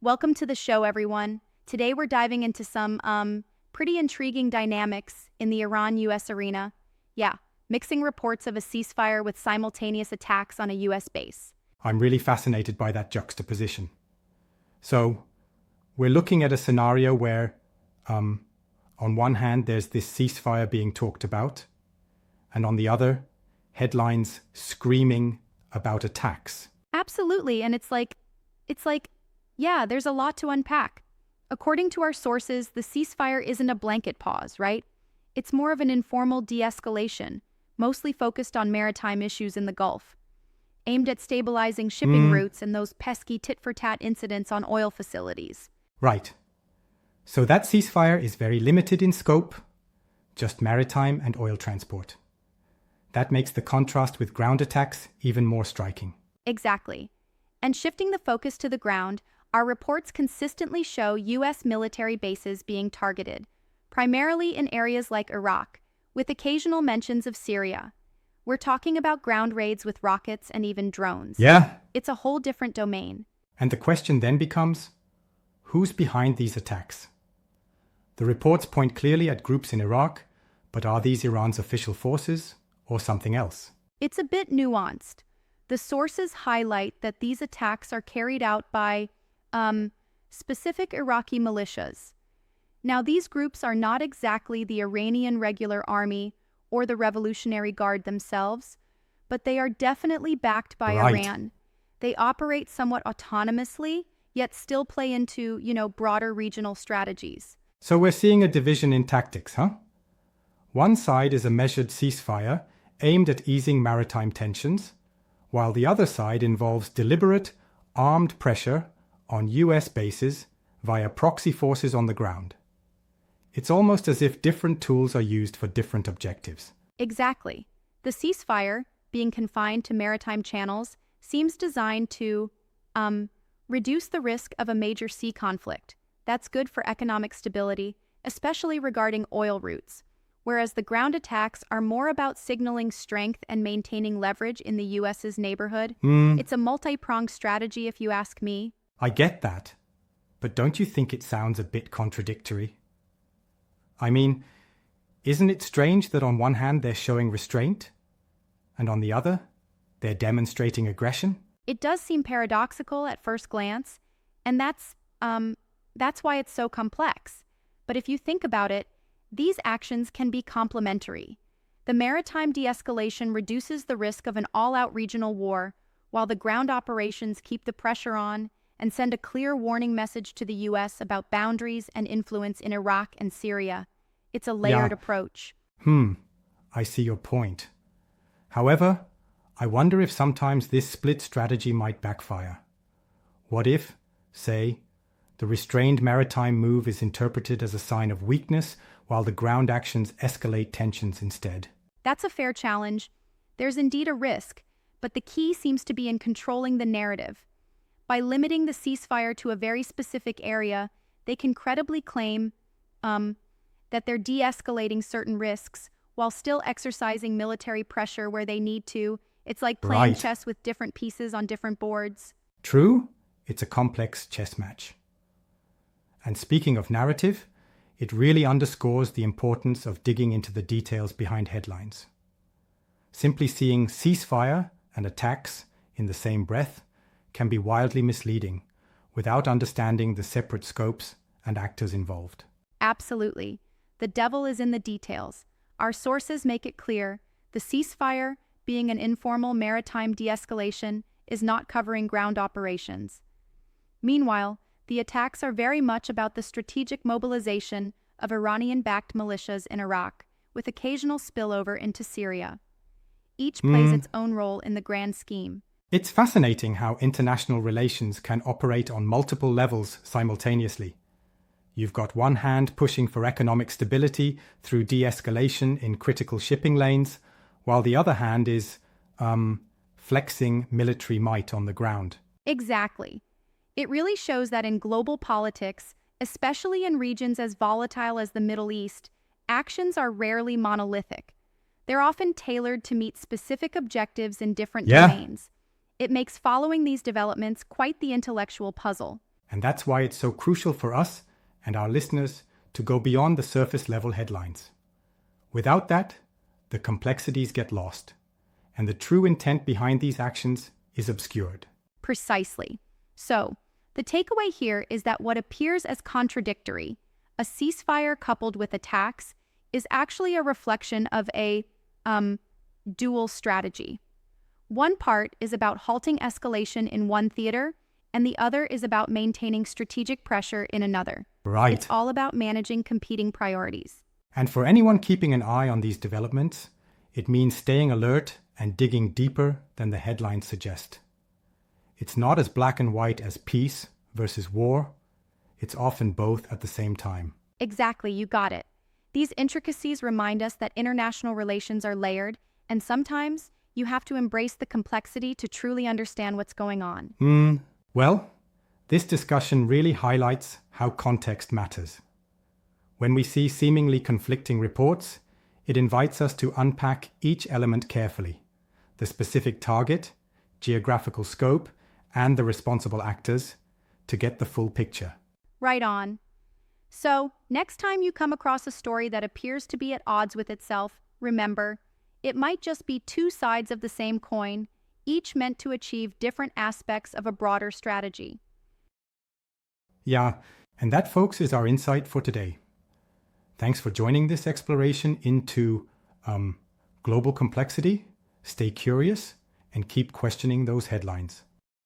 Welcome to the show, everyone. Today we're diving into some, pretty intriguing dynamics in the Iran-US arena. Yeah, mixing reports of a ceasefire with simultaneous attacks on a US base. I'm really fascinated by that juxtaposition. So, we're looking at a scenario where, on one hand, there's this ceasefire being talked about, and on the other, headlines screaming about attacks. Absolutely, and yeah, there's a lot to unpack. According to our sources, the ceasefire isn't a blanket pause, right? It's more of an informal de-escalation, mostly focused on maritime issues in the Gulf, aimed at stabilizing shipping routes and those pesky tit-for-tat incidents on oil facilities. Right. So that ceasefire is very limited in scope, just maritime and oil transport. That makes the contrast with ground attacks even more striking. Exactly. And shifting the focus to the ground, our reports consistently show U.S. military bases being targeted, primarily in areas like Iraq, with occasional mentions of Syria. We're talking about ground raids with rockets and even drones. Yeah. It's a whole different domain. And the question then becomes, who's behind these attacks? The reports point clearly at groups in Iraq, but are these Iran's official forces or something else? It's a bit nuanced. The sources highlight that these attacks are carried out by specific Iraqi militias. Now, these groups are not exactly the Iranian Regular Army or the Revolutionary Guard themselves, but they are definitely backed by Iran. They operate somewhat autonomously, yet still play into, broader regional strategies. So we're seeing a division in tactics, huh? One side is a measured ceasefire aimed at easing maritime tensions, while the other side involves deliberate, armed pressure on US bases via proxy forces on the ground. It's almost as if different tools are used for different objectives. Exactly. The ceasefire, being confined to maritime channels, seems designed to reduce the risk of a major sea conflict. That's good for economic stability, especially regarding oil routes, whereas the ground attacks are more about signaling strength and maintaining leverage in the US's neighborhood. It's a multi-pronged strategy, if you ask me. I get that, but don't you think it sounds a bit contradictory? I mean, isn't it strange that on one hand they're showing restraint, and on the other, they're demonstrating aggression? It does seem paradoxical at first glance, and that's why it's so complex. But if you think about it, these actions can be complementary. The maritime de-escalation reduces the risk of an all-out regional war, while the ground operations keep the pressure on and send a clear warning message to the U.S. about boundaries and influence in Iraq and Syria. It's a layered approach. I see your point. However, I wonder if sometimes this split strategy might backfire. What if, say, the restrained maritime move is interpreted as a sign of weakness, while the ground actions escalate tensions instead? That's a fair challenge. There's indeed a risk, but the key seems to be in controlling the narrative. By limiting the ceasefire to a very specific area, they can credibly claim that they're de-escalating certain risks while still exercising military pressure where they need to. It's like playing chess with different pieces on different boards. True, it's a complex chess match. And speaking of narrative, it really underscores the importance of digging into the details behind headlines. Simply seeing ceasefire and attacks in the same breath can be wildly misleading without understanding the separate scopes and actors involved. Absolutely. The devil is in the details. Our sources make it clear the ceasefire, being an informal maritime de-escalation, is not covering ground operations. Meanwhile, the attacks are very much about the strategic mobilization of Iranian-backed militias in Iraq, with occasional spillover into Syria. Each plays its own role in the grand scheme. It's fascinating how international relations can operate on multiple levels simultaneously. You've got one hand pushing for economic stability through de-escalation in critical shipping lanes, while the other hand is, flexing military might on the ground. Exactly. It really shows that in global politics, especially in regions as volatile as the Middle East, actions are rarely monolithic. They're often tailored to meet specific objectives in different domains. It makes following these developments quite the intellectual puzzle. And that's why it's so crucial for us and our listeners to go beyond the surface level headlines. Without that, the complexities get lost, and the true intent behind these actions is obscured. Precisely. So, the takeaway here is that what appears as contradictory, a ceasefire coupled with attacks, is actually a reflection of a dual strategy. One part is about halting escalation in one theater, and the other is about maintaining strategic pressure in another. Right. It's all about managing competing priorities. And for anyone keeping an eye on these developments, it means staying alert and digging deeper than the headlines suggest. It's not as black and white as peace versus war. It's often both at the same time. Exactly, you got it. These intricacies remind us that international relations are layered, and sometimes you have to embrace the complexity to truly understand what's going on. Well, this discussion really highlights how context matters. When we see seemingly conflicting reports, it invites us to unpack each element carefully: the specific target, geographical scope, and the responsible actors, to get the full picture. Right on. So, next time you come across a story that appears to be at odds with itself, remember, it might just be two sides of the same coin, each meant to achieve different aspects of a broader strategy. Yeah, and that, folks, is our insight for today. Thanks for joining this exploration into global complexity. Stay curious and keep questioning those headlines.